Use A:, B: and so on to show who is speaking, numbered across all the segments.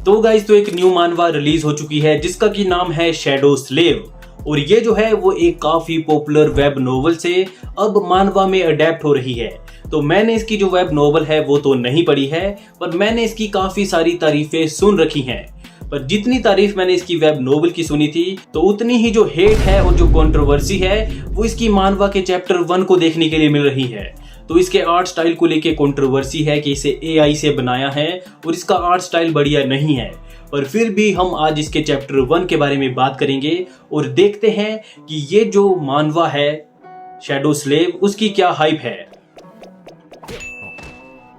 A: तो गाइस तो एक न्यू मानवा रिलीज हो चुकी है जिसका की नाम है शैडो स्लेव, और ये जो है वो एक काफी पॉपुलर वेब नोवेल से अब मानवा में अडेप्ट हो रही है। तो मैंने इसकी जो वेब नोवेल है वो तो नहीं पढ़ी है, पर मैंने इसकी काफी सारी तारीफें सुन रखी हैं। पर जितनी तारीफ मैंने इसकी वेब नोवेल की सुनी थी, तो उतनी ही जो हेट है और जो कंट्रोवर्सी है वो इसकी मानवा के चैप्टर 1 को देखने के लिए मिल रही है। तो इसके आर्ट स्टाइल को लेके कंट्रोवर्सी है कि इसे AI से बनाया है और इसका आर्ट स्टाइल बढ़िया नहीं है। पर फिर भी हम आज इसके चैप्टर 1 के बारे में बात करेंगे और देखते हैं कि ये जो मानवा है शैडो स्लेव उसकी क्या हाइप है।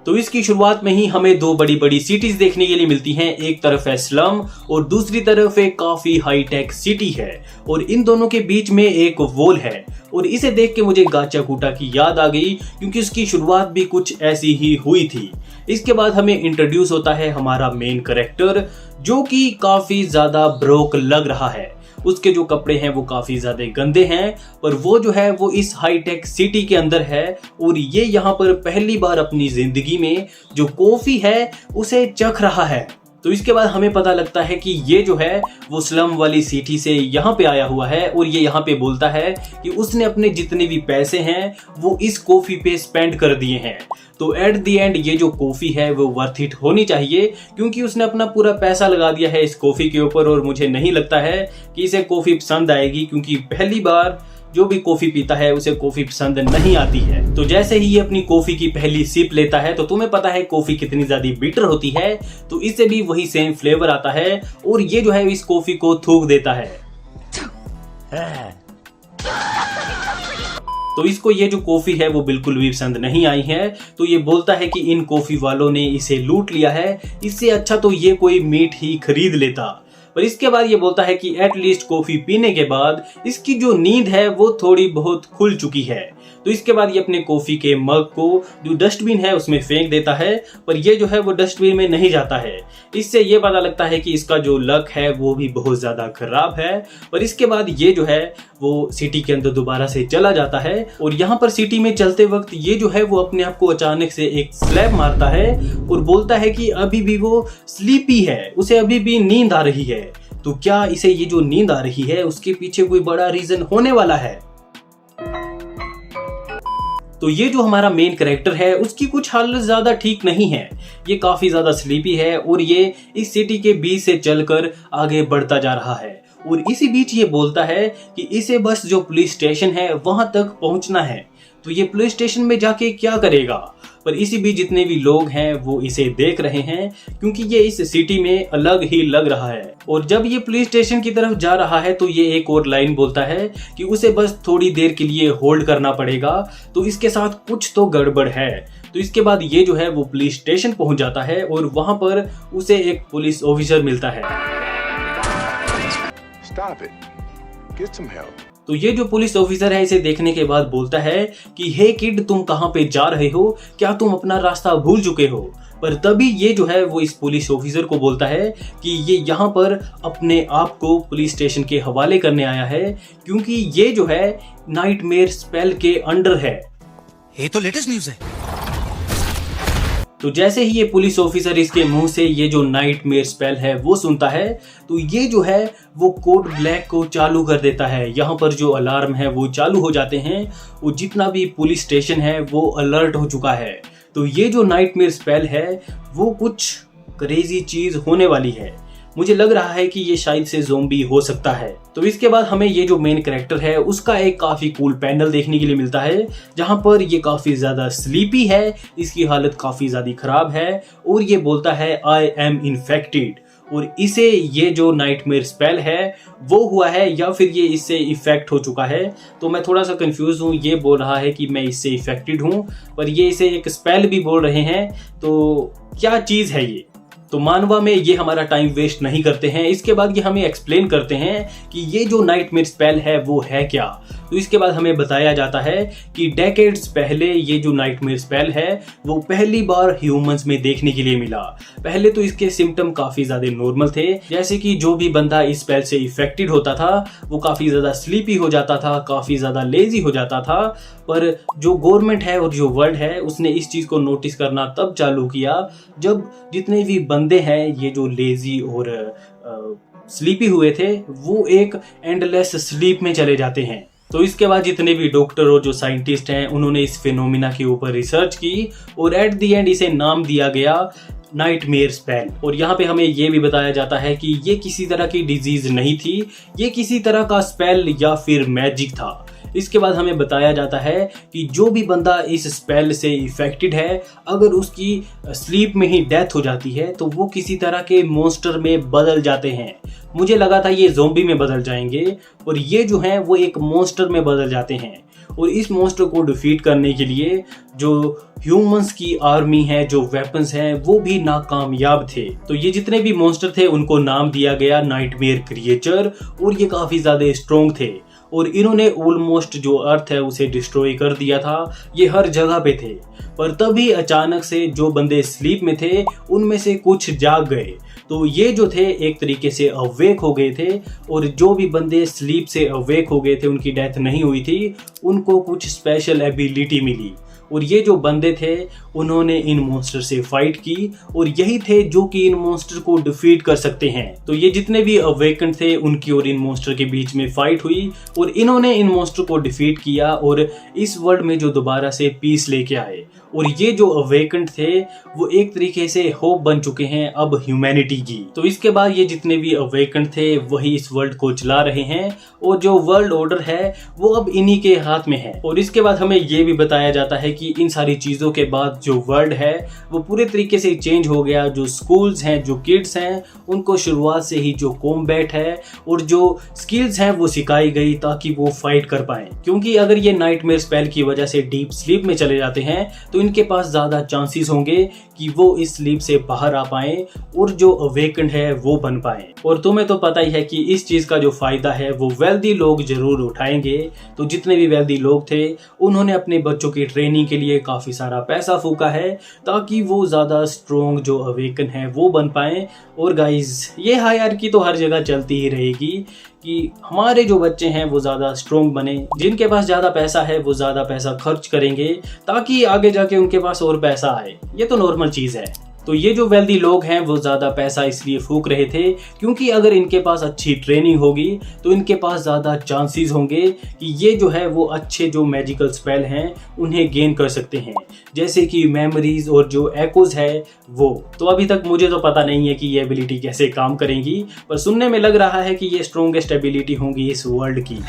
A: तो इसकी शुरुआत में ही हमें दो बड़ी बड़ी सिटीज देखने के लिए मिलती हैं। एक तरफ है स्लम और दूसरी तरफ एक काफी हाई टेक सिटी है, और इन दोनों के बीच में एक वॉल है। और इसे देख के मुझे गाचाकूटा की याद आ गई, क्योंकि उसकी शुरुआत भी कुछ ऐसी ही हुई थी। इसके बाद हमें इंट्रोड्यूस होता है हमारा मेन कैरेक्टर, जो कि काफी ज्यादा ब्रोक लग रहा है। उसके जो कपड़े हैं वो काफी ज्यादा गंदे हैं, पर वो जो है वो इस हाईटेक सिटी के अंदर है और ये यहाँ पर पहली बार अपनी जिंदगी में जो कॉफी है उसे चख रहा है। तो इसके बाद हमें पता लगता है कि ये जो है वो स्लम वाली सिटी से यहाँ पे आया हुआ है, और ये यहाँ पे बोलता है कि उसने अपने जितने भी पैसे हैं वो इस कॉफी पे स्पेंड कर दिए हैं। तो एट द एंड ये जो कॉफी है वो वर्थ इट होनी चाहिए, क्योंकि उसने अपना पूरा पैसा लगा दिया है इस कॉफी के ऊपर, और मुझे नहीं लगता है कि इसे कॉफी पसंद आएगी, क्योंकि पहली बार जो भी कॉफी पीता है उसे कॉफी पसंद नहीं आती है। तो जैसे ही ये अपनी कॉफी की पहली सिप लेता है, तो तुम्हें पता है कॉफी कितनी ज्यादा बिटर होती है, तो इससे भी वही सेम फ्लेवर आता है, और ये जो है इस कॉफी को थूक देता है। तो इसको ये जो कॉफी है वो बिल्कुल भी पसंद नहीं आई है। तो ये बोलता है कि इन कॉफी वालों ने इसे लूट लिया है, इससे अच्छा तो ये कोई मीट ही खरीद लेता। पर इसके बाद ये बोलता है कि एटलीस्ट कॉफी पीने के बाद इसकी जो नींद है वो थोड़ी बहुत खुल चुकी है। तो इसके बाद ये अपने कॉफी के मग को जो डस्टबिन है उसमें फेंक देता है, पर ये जो है वो डस्टबिन में नहीं जाता है। इससे ये पता लगता है कि इसका जो लक है वो भी बहुत ज्यादा खराब है। पर इसके बाद ये जो है वो सिटी के अंदर दोबारा से चला जाता है, और यहाँ पर सिटी में चलते वक्त ये जो है वो अपने आप को अचानक से एक स्लैप मारता है और बोलता है कि अभी भी वो स्लीपी है, उसे अभी भी नींद आ रही है। तो क्या इसे ये जो नींद आ रही है उसके पीछे कोई बड़ा रीजन होने वाला है? तो ये जो हमारा मेन कैरेक्टर है उसकी कुछ हालत ज्यादा ठीक नहीं है। ये काफी ज्यादा स्लीपी है और ये इस सिटी के बीच से चलकर आगे बढ़ता जा रहा है, और इसी बीच ये बोलता है कि इसे बस जो पुलिस स्टेशन है वहां तक पहुंचना है। तो ये पुलिस स्टेशन में जाके क्या करेगा? पर इसी बीच जितने भी लोग हैं वो इसे देख रहे हैं, क्योंकि ये इस सिटी में अलग ही लग रहा है। और जब ये पुलिस स्टेशन की तरफ जा रहा है तो ये एक और लाइन बोलता है कि उसे बस थोड़ी देर के लिए होल्ड करना पड़ेगा, तो इसके साथ कुछ तो गड़बड़ है। तो इसके बाद ये जो है वो पुलिस स्टेशन पहुंच जाता है और वहां पर उसे एक पुलिस ऑफिसर मिलता है।
B: Stop it. Get some help.
A: तो ये जो पुलिस ऑफिसर है इसे देखने के बाद बोलता है कि हे किड, तुम कहां पे जा रहे हो? क्या तुम अपना रास्ता भूल चुके हो? पर तभी ये जो है वो इस पुलिस ऑफिसर को बोलता है कि ये यहाँ पर अपने आप को पुलिस स्टेशन के हवाले करने आया है, क्योंकि ये जो है नाइटमेयर स्पेल के अंडर है।
C: ये तो लेटेस्ट न्यूज़ है।
A: तो जैसे ही ये पुलिस ऑफिसर इसके मुंह से ये जो नाइटमेयर स्पेल है वो सुनता है, तो ये जो है वो कोड ब्लैक को चालू कर देता है। यहाँ पर जो अलार्म है वो चालू हो जाते हैं, और जितना भी पुलिस स्टेशन है वो अलर्ट हो चुका है। तो ये जो नाइटमेयर स्पेल है वो कुछ क्रेजी चीज होने वाली है। मुझे लग रहा है कि ये शायद से ज़ोंबी हो सकता है। तो इसके बाद हमें ये जो मेन कैरेक्टर है उसका एक काफी कूल पैनल देखने के लिए मिलता है, जहां पर ये काफी ज्यादा स्लीपी है, इसकी हालत काफी ज्यादा खराब है, और ये बोलता है आई एम इन्फेक्टेड। और इसे ये जो नाइटमेयर स्पेल है वो हुआ है या फिर ये इससे इफेक्ट हो चुका है। तो मैं थोड़ा सा कंफ्यूज हूँ। ये बोल रहा है कि मैं इससे इफेक्टेड हूँ, पर ये इसे एक स्पेल भी बोल रहे हैं। तो क्या चीज है ये? तो मानवा में ये हमारा टाइम वेस्ट नहीं करते हैं। इसके बाद ये हमें एक्सप्लेन करते हैं कि ये जो नाइटमेयर स्पेल है वो है क्या। तो इसके बाद हमें बताया जाता है कि डेकेड्स पहले ये जो नाइटमेयर स्पेल है वो पहली बार ह्यूमंस में देखने के लिए मिला। पहले तो इसके सिम्टम काफी ज्यादा नॉर्मल थे, जैसे कि जो भी बंदा इस स्पेल से इफेक्टेड होता था वो काफी ज्यादा स्लीपी हो जाता था, काफी ज्यादा लेजी हो जाता था, पर जो गवर्नमेंट है और जो वर्ल्ड है उसने इस चीज़ को नोटिस करना तब चालू किया जब जितने भी बंदे हैं ये जो लेजी और स्लीपी हुए थे वो एक एंडलेस स्लीप में चले जाते हैं। तो इसके बाद जितने भी डॉक्टर और जो साइंटिस्ट हैं उन्होंने इस फिनोमिना के ऊपर रिसर्च की और एट द एंड इसे नाम दिया गया नाइटमेयर स्पेल। और यहाँ पे हमें ये भी बताया जाता है कि ये किसी तरह की डिजीज नहीं थी, ये किसी तरह का स्पेल या फिर मैजिक था। इसके बाद हमें बताया जाता है कि जो भी बंदा इस स्पेल से इफेक्टेड है अगर उसकी स्लीप में ही डेथ हो जाती है तो वो किसी तरह के मॉन्स्टर में बदल जाते हैं। मुझे लगा था ये ज़ॉम्बी में बदल जाएंगे और ये जो हैं वो एक मॉन्स्टर में बदल जाते हैं। और इस मॉन्स्टर को डिफीट करने के लिए जो ह्यूमंस की आर्मी है, जो वेपन्स हैं, वो भी नाकामयाब थे। तो ये जितने भी मॉन्स्टर थे उनको नाम दिया गया नाइटमेयर क्रिएचर और ये काफ़ी ज़्यादा स्ट्रॉन्ग थे और इन्होंने ऑलमोस्ट जो अर्थ है उसे डिस्ट्रॉय कर दिया था। ये हर जगह पे थे पर तभी अचानक से जो बंदे स्लीप में थे उनमें से कुछ जाग गए। तो ये जो थे एक तरीके से अवेक हो गए थे और जो भी बंदे स्लीप से अवेक हो गए थे उनकी डेथ नहीं हुई थी, उनको कुछ स्पेशल एबिलिटी मिली। और ये जो बंदे थे उन्होंने इन मॉन्स्टर से फाइट की और यही थे जो कि इन मॉन्स्टर को डिफीट कर सकते हैं। तो ये जितने भी अवेकन थे उनकी और इन मॉन्स्टर के बीच में फाइट हुई और इन्होंने इन मॉन्स्टर को डिफीट किया और इस वर्ल्ड में जो दोबारा से पीस लेके आए। और ये जो अवेकन थे वो एक तरीके से होप बन चुके हैं अब ह्यूमैनिटी की। तो इसके बाद ये जितने भी अवेकन थे वही इस वर्ल्ड को चला रहे हैं और जो वर्ल्ड ऑर्डर है वो अब इन्हीं के हाथ में है। और इसके बाद हमें ये भी बताया जाता है कि इन सारी चीज़ों के बाद जो वर्ल्ड है वो पूरे तरीके से चेंज हो गया। जो स्कूल्स हैं, जो किड्स हैं, उनको शुरुआत से ही जो कॉम्बैट है और जो स्किल्स हैं वो सिखाई गई ताकि वो फाइट कर पाएं। क्योंकि अगर ये नाइटमेयर स्पेल की वजह से डीप स्लीप में चले जाते हैं तो इनके पास ज़्यादा चांसेस होंगे कि वो इस स्लीप से बाहर आ पाएं और जो अवेकन्ड है वो बन पाएं। और तुम्हें तो पता ही है कि इस चीज़ का जो फ़ायदा है वो वेल्दी लोग ज़रूर उठाएंगे। तो जितने भी वेल्दी लोग थे उन्होंने अपने बच्चों की ट्रेनिंग के लिए काफ़ी सारा पैसा फूका है ताकि वो ज़्यादा स्ट्रॉन्ग जो अवेकन है वो बन पाएं। और गाइज ये हायरार्की तो हर जगह चलती ही रहेगी कि हमारे जो बच्चे हैं वो ज़्यादा स्ट्रॉन्ग बने, जिनके पास ज़्यादा पैसा है वो ज़्यादा पैसा खर्च करेंगे ताकि आगे जाके उनके पास और पैसा आए। ये तो नॉर्मल चीज़ है। तो ये जो वेल्दी लोग हैं वो ज़्यादा पैसा इसलिए फूक रहे थे क्योंकि अगर इनके पास अच्छी ट्रेनिंग होगी तो इनके पास ज़्यादा चांसेस होंगे कि ये जो है वो अच्छे जो मैजिकल स्पेल हैं उन्हें गेन कर सकते हैं, जैसे कि मेमोरीज और जो एकोज है वो। तो अभी तक मुझे तो पता नहीं है कि ये एबिलिटी कैसे काम करेंगी, पर सुनने में लग रहा है कि ये स्ट्रॉन्गेस्ट एबिलिटी होंगी इस वर्ल्ड की।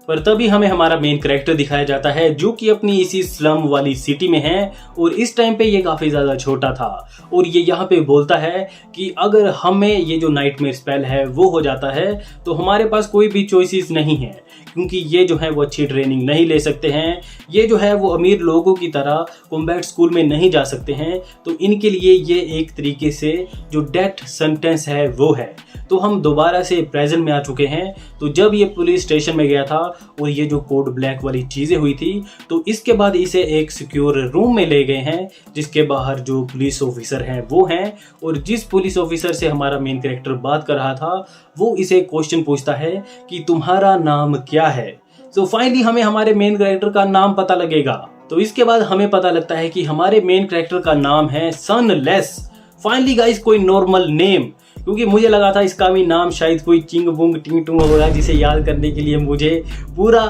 A: पर तभी हमें हमारा मेन कैरेक्टर दिखाया जाता है जो कि अपनी इसी स्लम वाली सिटी में है और इस टाइम पे ये काफ़ी ज़्यादा छोटा था। और ये यहाँ पे बोलता है कि अगर हमें ये जो नाइटमेयर स्पेल है वो हो जाता है तो हमारे पास कोई भी चॉइसेस नहीं है, क्योंकि ये जो है वो अच्छी ट्रेनिंग नहीं ले सकते हैं, ये जो है वो अमीर लोगों की तरह कॉम्बैट स्कूल में नहीं जा सकते हैं। तो इनके लिए ये एक तरीके से जो डेथ सेंटेंस है वो है। तो हम दोबारा से प्रेजेंट में आ चुके हैं। तो जब ये पुलिस स्टेशन में गया था और ये जो कोड ब्लैक वाली चीज़ें हुई थी तो इसके बाद इसे एक सिक्योर रूम में ले गए हैं जिसके बाहर जो पुलिस ऑफिसर हैं वो हैं। और जिस पुलिस ऑफिसर से हमारा मेन कैरेक्टर बात कर रहा था वो इसे क्वेश्चन पूछता है कि तुम्हारा नाम क्या है। तो फाइनली हमें हमारे मेन कैरेक्टर का नाम पता लगेगा। तो इसके बाद हमें पता लगता है कि हमारे मेन कैरेक्टर का नाम है सनलेस। फाइनली गाइस कोई नॉर्मल नेम, क्योंकि मुझे लगा था इसका भी नाम शायद कोई चिंग बुंग टिंग टुंग होगा जिसे याद करने के लिए मुझे पूरा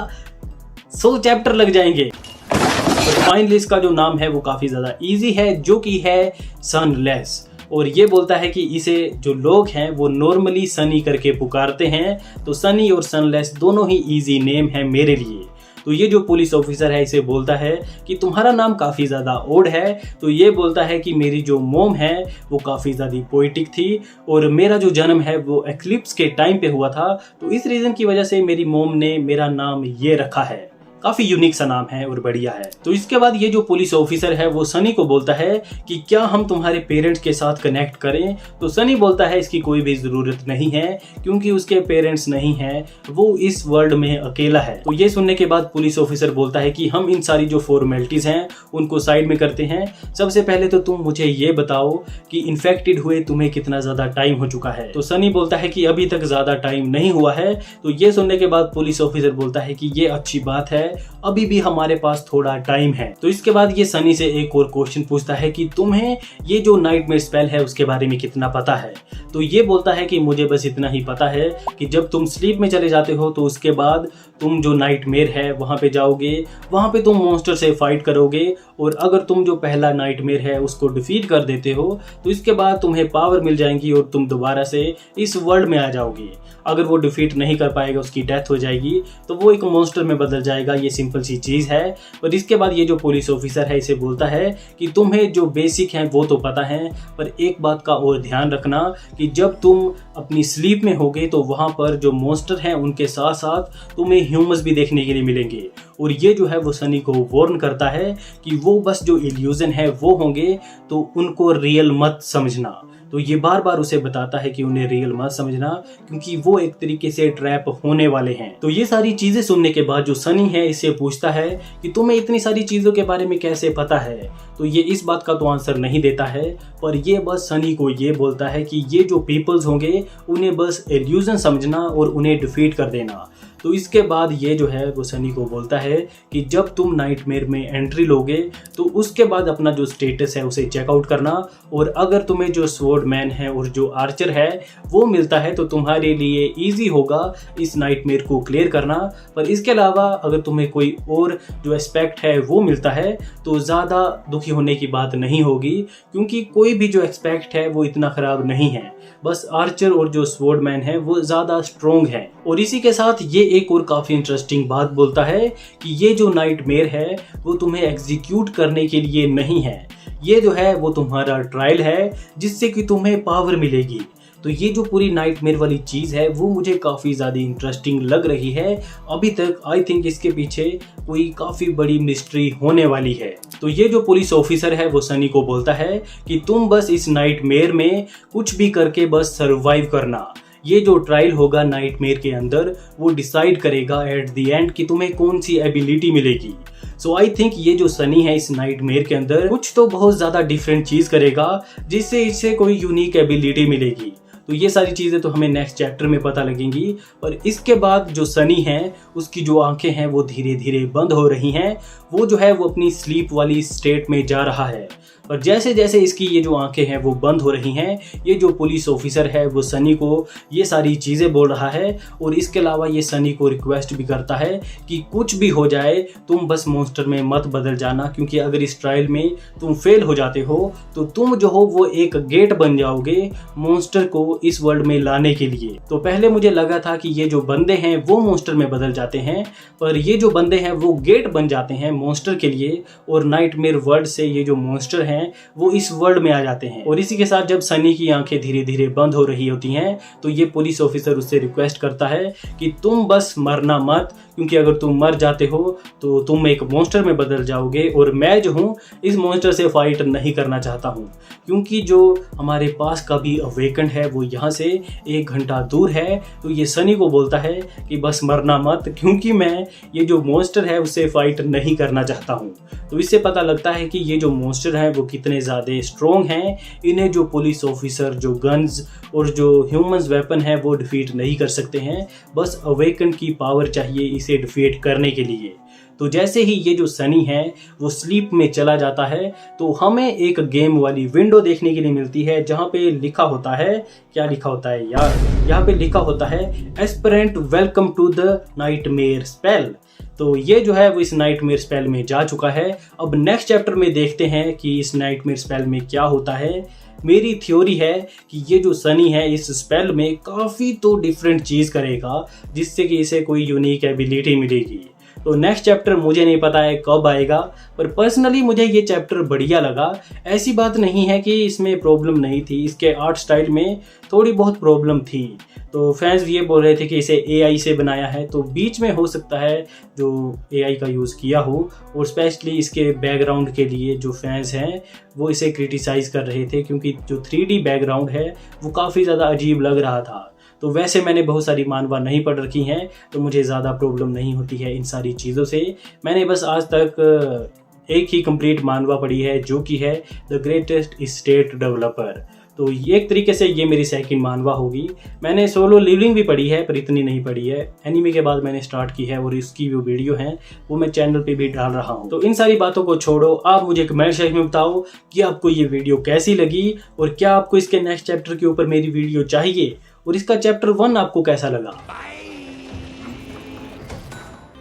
A: 100 चैप्टर लग जाएंगे। तो फाइनली इसका जो नाम है वो काफ़ी ज़्यादा इजी है जो कि है सनलेस। और ये बोलता है कि इसे जो लोग हैं वो नॉर्मली सनी करके पुकारते हैं। तो सनी और सनलेस दोनों ही इजी नेम है मेरे लिए। तो ये जो पुलिस ऑफिसर है इसे बोलता है कि तुम्हारा नाम काफ़ी ज़्यादा ओड है। तो ये बोलता है कि मेरी जो मोम है वो काफ़ी ज़्यादा पोइटिक थी और मेरा जो जन्म है वो एक्लिप्स के टाइम पे हुआ था। तो इस रीज़न की वजह से मेरी मोम ने मेरा नाम ये रखा है। काफी यूनिक सा नाम है और बढ़िया है। तो इसके बाद ये जो पुलिस ऑफिसर है वो सनी को बोलता है कि क्या हम तुम्हारे पेरेंट्स के साथ कनेक्ट करें। तो सनी बोलता है इसकी कोई भी जरूरत नहीं है क्योंकि उसके पेरेंट्स नहीं है, वो इस वर्ल्ड में अकेला है। तो ये सुनने के बाद पुलिस ऑफिसर बोलता है कि हम इन सारी जो फॉर्मेलिटीज हैं उनको साइड में करते हैं। सबसे पहले तो तुम मुझे ये बताओ कि इन्फेक्टेड हुए तुम्हें कितना ज्यादा टाइम हो चुका है। तो सनी बोलता है कि अभी तक ज्यादा टाइम नहीं हुआ है। तो ये सुनने के बाद पुलिस ऑफिसर बोलता है कि ये अच्छी बात है, अभी भी हमारे पास थोड़ा टाइम है। तो इसके बाद ये सनी से एक और क्वेश्चन पूछता है कि तुम्हें ये जो नाइटमेयर स्पेल है उसके बारे में कितना पता है। तो ये बोलता है कि मुझे बस इतना ही पता है कि जब तुम स्लीप में चले जाते हो तो उसके बाद तुम जो नाइटमेयर है वहां पे जाओगे, वहां पे तुम मॉन्स्टर से फाइट करोगे और अगर तुम जो पहला नाइटमेयर है उसको डिफीट कर देते हो तो इसके बाद तुम्हें पावर मिल जाएंगी और तुम दोबारा से इस वर्ल्ड में आ जाओगे। अगर वो डिफीट नहीं कर पाएगा, उसकी डेथ हो जाएगी, तो वो एक मॉन्स्टर में बदल जाएगा। ये सिंपल सी चीज है। और इसके बाद ये जो पुलिस ऑफिसर है इसे बोलता है कि तुम्हें जो बेसिक है वो तो पता है, पर एक बात का और ध्यान रखना कि जब तुम अपनी स्लीप में होगे तो वहां पर जो मॉन्स्टर हैं उनके साथ साथ तुम्हें ह्यूमंस भी देखने के लिए मिलेंगे। और ये जो है वो सनी को वार्न करता है कि वो बस जो इल्यूजन है वो होंगे, तो उनको रियल मत समझना। तो ये बार बार उसे बताता है कि उन्हें रियल मत समझना क्योंकि वो एक तरीके से ट्रैप होने वाले हैं। तो ये सारी चीजें सुनने के बाद जो सनी है इससे पूछता है कि तुम्हें इतनी सारी चीजों के बारे में कैसे पता है। तो ये इस बात का तो आंसर नहीं देता है, पर ये बस सनी को ये बोलता है कि ये जो पीपल्स होंगे उन्हें बस इल्यूजन समझना और उन्हें डिफीट कर देना। तो इसके बाद ये जो है वो सनी को बोलता है कि जब तुम नाइटमेयर में एंट्री लोगे तो उसके बाद अपना जो स्टेटस है उसे चेकआउट करना, और अगर तुम्हें जो स्वॉर्ड मैन है और जो आर्चर है वो मिलता है तो तुम्हारे लिए इजी होगा इस नाइटमेयर को क्लियर करना। पर इसके अलावा अगर तुम्हें कोई और जो एस्पेक्ट है वो मिलता है तो ज़्यादा दुखी होने की बात नहीं होगी क्योंकि कोई भी जो एस्पेक्ट है वो इतना ख़राब नहीं है। बस आर्चर और जो स्वॉर्ड मैन है वो ज़्यादा स्ट्रोंग है। और इसी के साथ ये एक और काफ़ी इंटरेस्टिंग बात बोलता है कि ये जो नाइटमेयर है वो तुम्हें एग्जीक्यूट करने के लिए नहीं है, ये जो है वो तुम्हारा ट्रायल है जिससे कि तुम्हें पावर मिलेगी। तो ये जो पूरी नाइटमेयर वाली चीज़ है वो मुझे काफ़ी ज़्यादा इंटरेस्टिंग लग रही है। अभी तक आई थिंक इसके पीछे कोई काफ़ी बड़ी मिस्ट्री होने वाली है। तो ये जो पुलिस ऑफिसर है वो सनी को बोलता है कि तुम बस इस नाइटमेयर में कुछ भी करके बस सरवाइव करना। ये जो ट्रायल होगा नाइटमेयर के अंदर वो डिसाइड करेगा एट द एंड कि तुम्हें कौन सी एबिलिटी मिलेगी। सो आई थिंक ये जो सनी है इस नाइटमेयर के अंदर कुछ तो बहुत ज़्यादा डिफरेंट चीज़ करेगा जिससे इसे कोई यूनिक एबिलिटी मिलेगी। तो ये सारी चीज़ें तो हमें नेक्स्ट चैप्टर में पता लगेंगी। और इसके बाद जो सनी है उसकी जो आंखें हैं वो धीरे धीरे बंद हो रही हैं, वो जो है वो अपनी स्लीप वाली स्टेट में जा रहा है। और जैसे जैसे इसकी ये जो आंखें हैं वो बंद हो रही हैं, ये जो पुलिस ऑफिसर है वो सनी को ये सारी चीज़ें बोल रहा है। और इसके अलावा ये सनी को रिक्वेस्ट भी करता है कि कुछ भी हो जाए तुम बस मॉन्स्टर में मत बदल जाना, क्योंकि अगर इस ट्रायल में तुम फेल हो जाते हो तो तुम जो हो वो एक गेट बन जाओगे मॉन्स्टर को इस वर्ल्ड में लाने के लिए। तो पहले मुझे लगा था कि ये जो बंदे हैं वो मॉन्स्टर में बदल जाते हैं, पर ये जो बंदे हैं वो गेट बन जाते हैं मॉन्स्टर के लिए, और नाइटमेयर वर्ल्ड से ये जो मॉन्स्टर हैं वो इस वर्ल्ड में आ जाते हैं। और इसी के साथ जब सनी की आंखें धीरे धीरे बंद हो रही होती हैं तो ये पुलिस ऑफिसर उससे रिक्वेस्ट करता है कि तुम बस मरना मत, क्योंकि अगर तुम मर जाते हो तो तुम एक मॉन्स्टर में बदल जाओगे, और मैं जो हूँ इस मॉन्स्टर से फाइट नहीं करना चाहता हूँ, क्योंकि जो हमारे पास का भी अवेकेंड है वो यहाँ से 1 घंटा दूर है। तो ये सनी को बोलता है कि बस मरना मत, क्योंकि मैं ये जो मॉन्स्टर है उससे फाइट नहीं करना चाहता हूँ। तो इससे पता लगता है कि ये जो मॉन्स्टर हैं वो कितने ज़्यादा स्ट्रॉन्ग हैं। इन्हें जो पुलिस ऑफिसर, जो गन्स और जो ह्यूमंस वेपन है वो डिफीट नहीं कर सकते हैं, बस अवेकन की पावर चाहिए इसे डिफीट करने के लिए। तो जैसे ही ये जो सनी है वो स्लीप में चला जाता है तो हमें एक गेम वाली विंडो देखने के लिए मिलती है, जहाँ पे लिखा होता है, क्या लिखा होता है यार, यहाँ पे लिखा होता है aspirant welcome to the nightmare spell. तो ये जो है वो इस नाइटमेयर स्पेल में जा चुका है। अब नेक्स्ट चैप्टर में देखते हैं कि इस नाइटमेयर स्पेल में क्या होता है। मेरी थ्योरी है कि ये जो सनी है इस स्पेल में काफ़ी तो डिफरेंट चीज़ करेगा जिससे कि इसे कोई यूनिक एबिलिटी मिलेगी। तो नेक्स्ट चैप्टर मुझे नहीं पता है कब आएगा, पर पर्सनली मुझे ये चैप्टर बढ़िया लगा। ऐसी बात नहीं है कि इसमें प्रॉब्लम नहीं थी, इसके आर्ट स्टाइल में थोड़ी बहुत प्रॉब्लम थी। तो फैंस ये बोल रहे थे कि इसे AI से बनाया है, तो बीच में हो सकता है जो AI का यूज़ किया हो, और स्पेशली इसके बैकग्राउंड के लिए जो फैंस हैं वो इसे क्रिटिसाइज़ कर रहे थे, क्योंकि जो 3D बैकग्राउंड है वो काफ़ी ज़्यादा अजीब लग रहा था। तो वैसे मैंने बहुत सारी मानवा नहीं पढ़ रखी हैं, तो मुझे ज़्यादा प्रॉब्लम नहीं होती है इन सारी चीज़ों से। मैंने बस आज तक एक ही कंप्लीट मानवा पढ़ी है, जो कि है द ग्रेटेस्ट स्टेट डेवलपर। तो एक तरीके से ये मेरी सेकंड मानवा होगी। मैंने सोलो लिविंग भी पढ़ी है, पर इतनी नहीं पढ़ी है। एनीमे के बाद मैंने स्टार्ट की है, और इसकी जो वीडियो है वो मैं चैनल पे भी डाल रहा हूँ। तो इन सारी बातों को छोड़ो, आप मुझे कमेंट सेक्शन में बताओ कि आपको ये वीडियो कैसी लगी, और क्या आपको इसके नेक्स्ट चैप्टर के ऊपर मेरी वीडियो चाहिए, और इसका चैप्टर 1 आपको कैसा लगा।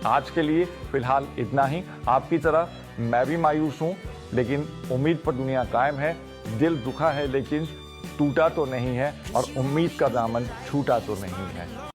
D: आज के लिए फिलहाल इतना ही। आपकी तरह मैं भी मायूस हूँ, लेकिन उम्मीद पर दुनिया कायम है। दिल दुखा है लेकिन टूटा तो नहीं है, और उम्मीद का दामन छूटा तो नहीं है।